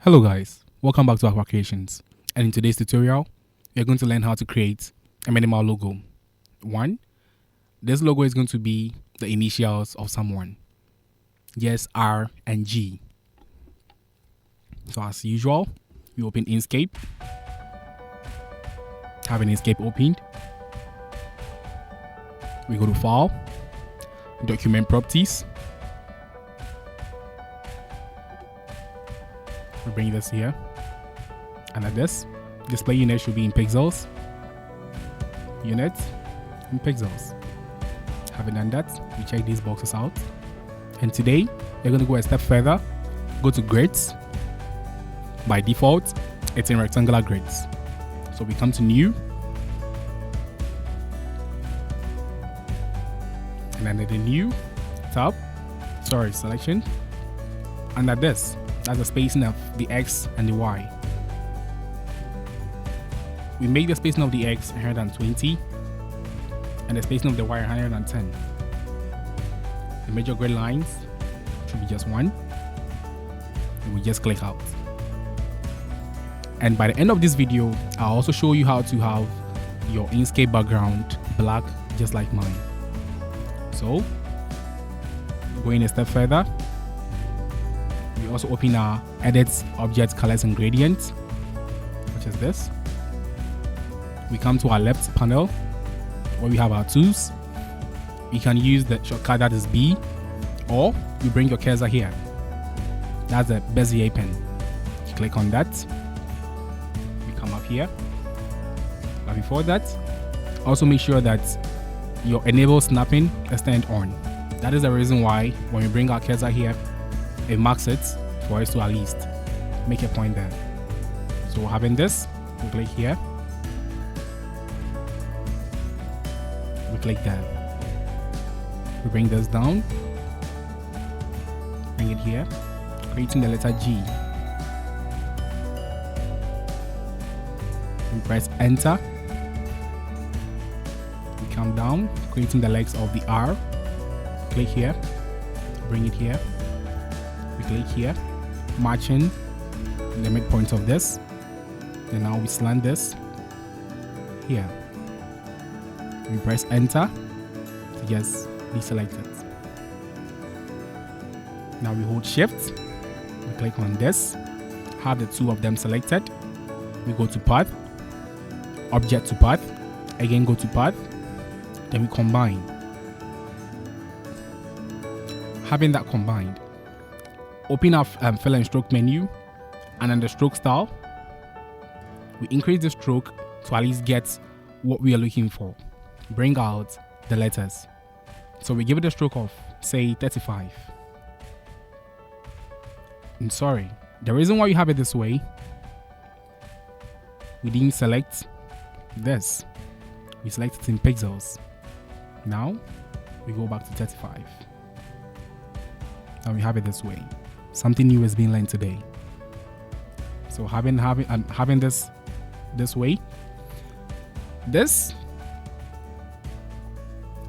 Hello guys, welcome back to ALPHA Creations, and in today's tutorial we are going to learn how to create a minimal logo. This logo is going to be the initials of someone. Yes, R and G. So as usual, we open Inkscape, have an Inkscape opened, we go to File, Document Properties, we bring this here, and at this, display unit should be in pixels, unit in pixels. Having done that, we check these boxes out, and today we're going to go a step further, go to grids. By default, it's in rectangular grids. So we come to New, and under the New tab, selection, under this, that's the spacing of the X and the Y. We make the spacing of the X 120 and the spacing of the Y 110. The major grid lines should be just one, and we just click out. And by the end of this video, I'll also show you how to have your Inkscape background black, just like mine. So, going a step further, we also open our Edit Object Colors and Gradients, which is this. We come to our left panel, where we have our tools. You can use the shortcut that is B, or you bring your cursor here. That's the Bezier pen. You click on that. Come up here, but before that, also make sure that your enable snapping is turned on. That is the reason why when we bring our cursor here, it marks it for us to at least make a point there. So having this, we click here, we click there, we bring this down, bring it here, creating the letter G. We press enter, we come down, creating the legs of the R, click here, bring it here, we click here, matching the midpoint of this, and now we slant this here, we press enter to just deselect it. Now we hold shift, we click on this, have the two of them selected, we go to path, object to path, again go to path, then we combine. Having that combined, open our fill and stroke menu, and under stroke style, we increase the stroke to at least get what we are looking for. Bring out the letters. So we give it a stroke of, say, 35. I'm sorry, the reason why you have it this way, we didn't select this, we select it in pixels. Now we go back to 35. Now we have it this way. Something new is being learned today. So having this way, this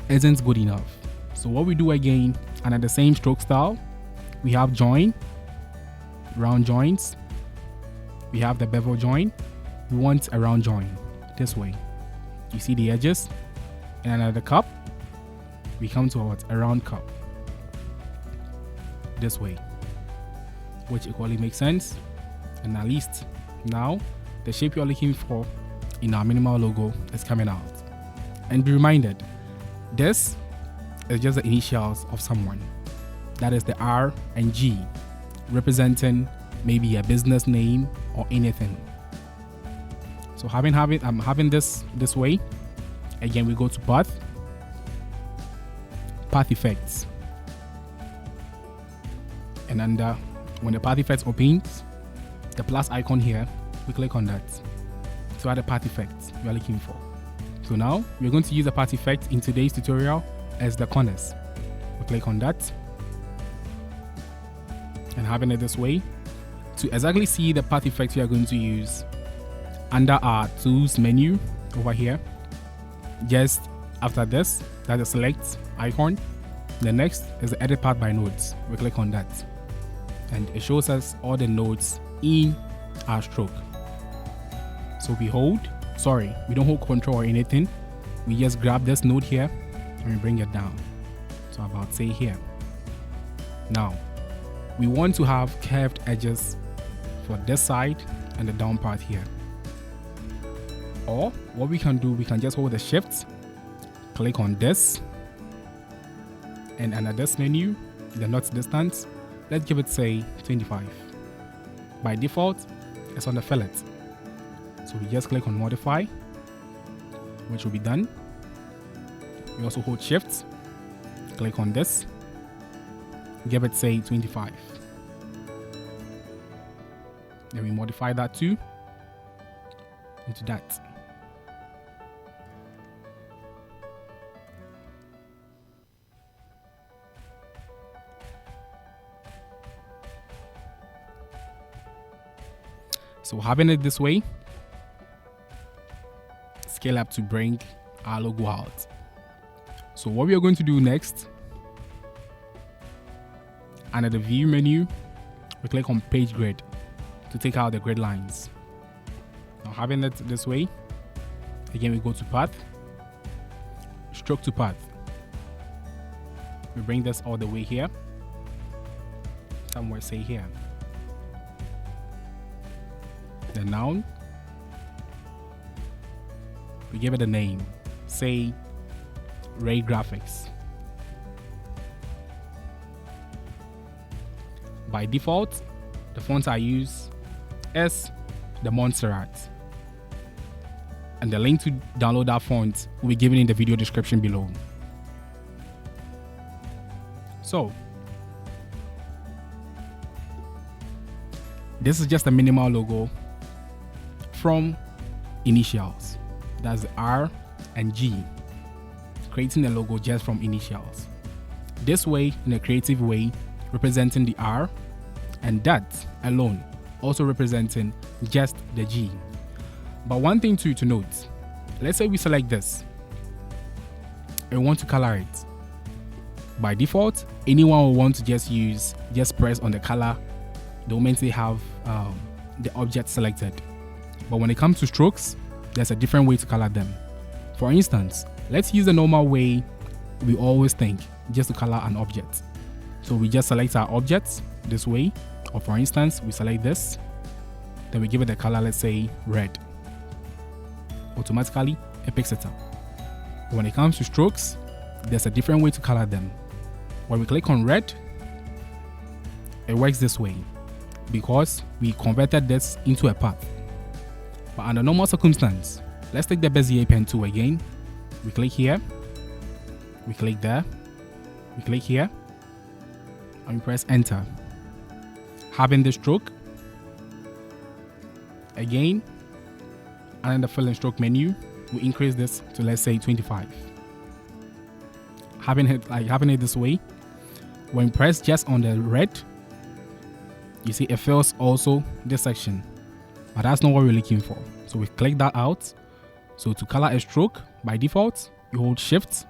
isn't good enough. So what we do again, and at the same stroke style, we have join, round joins, we have the bevel join. We want a round join this way. You see the edges, and at the cup, we come to a round cup this way, which equally makes sense. And at least now the shape you're looking for in our minimal logo is coming out. And be reminded, this is just the initials of someone. That is the R and G, representing maybe a business name or anything. So I'm having this way. Again, we go to path effects, and under when the path effects opens, the plus icon here, we click on that. So are the path effects we are looking for. So now we're going to use the path effect in today's tutorial as the corners. We click on that, and having it this way, to exactly see the path effect we are going to use, under our tools menu over here, just after this, that's the select icon. The next is the edit path by nodes. We click on that. and it shows us all the nodes in our stroke. So we don't hold control or anything. We just grab this node here and we bring it down. So about say here. Now, we want to have curved edges for this side and the down part here. Or what we can do, we can just hold the shift, click on this, and under this menu, the knot distance, let's give it say 25. By default, it's on the fillet. So we just click on modify, which will be done. We also hold shift, click on this, give it say 25. Then we modify that too into that. So having it this way, scale up to bring our logo out. So what we are going to do next, under the view menu, we click on page grid to take out the grid lines. Now having it this way, again we go to path, stroke to path. We bring this all the way here, somewhere say here. Then now, we give it a name, say Ray Graphics. By default, the font I use is the Montserrat, and the link to download that font will be given in the video description below. So, this is just a minimal logo from initials. That's R and G, creating a logo just from initials. This way, in a creative way, representing the R, and that alone also representing just the G. But one thing to note, let's say we select this and want to color it. By default, anyone will want to just press on the color the moment they have the object selected. But when it comes to strokes, there's a different way to color them. For instance, let's use the normal way we always think, just to color an object. So we just select our objects this way, or for instance, we select this, then we give it a color, let's say red. Automatically, it picks it up. But when it comes to strokes, there's a different way to color them. When we click on red, it works this way because we converted this into a path. But under normal circumstance, let's take the Bezier pen tool again. We click here, we click there, we click here, and we press enter. Having the stroke, again, and in the fill and stroke menu, we increase this to let's say 25. Having it this way, when we press just on the red, you see it fills also this section, but that's not what we're looking for. So we click that out. So to color a stroke, by default, you hold shift,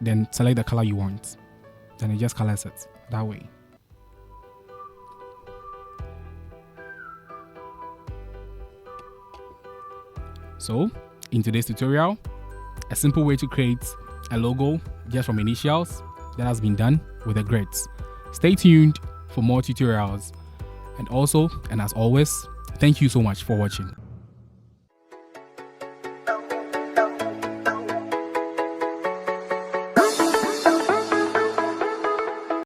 then select the color you want. Then it just colors it that way. So in today's tutorial, a simple way to create a logo just from initials that has been done with the grids. Stay tuned for more tutorials. And also, and as always, thank you so much for watching.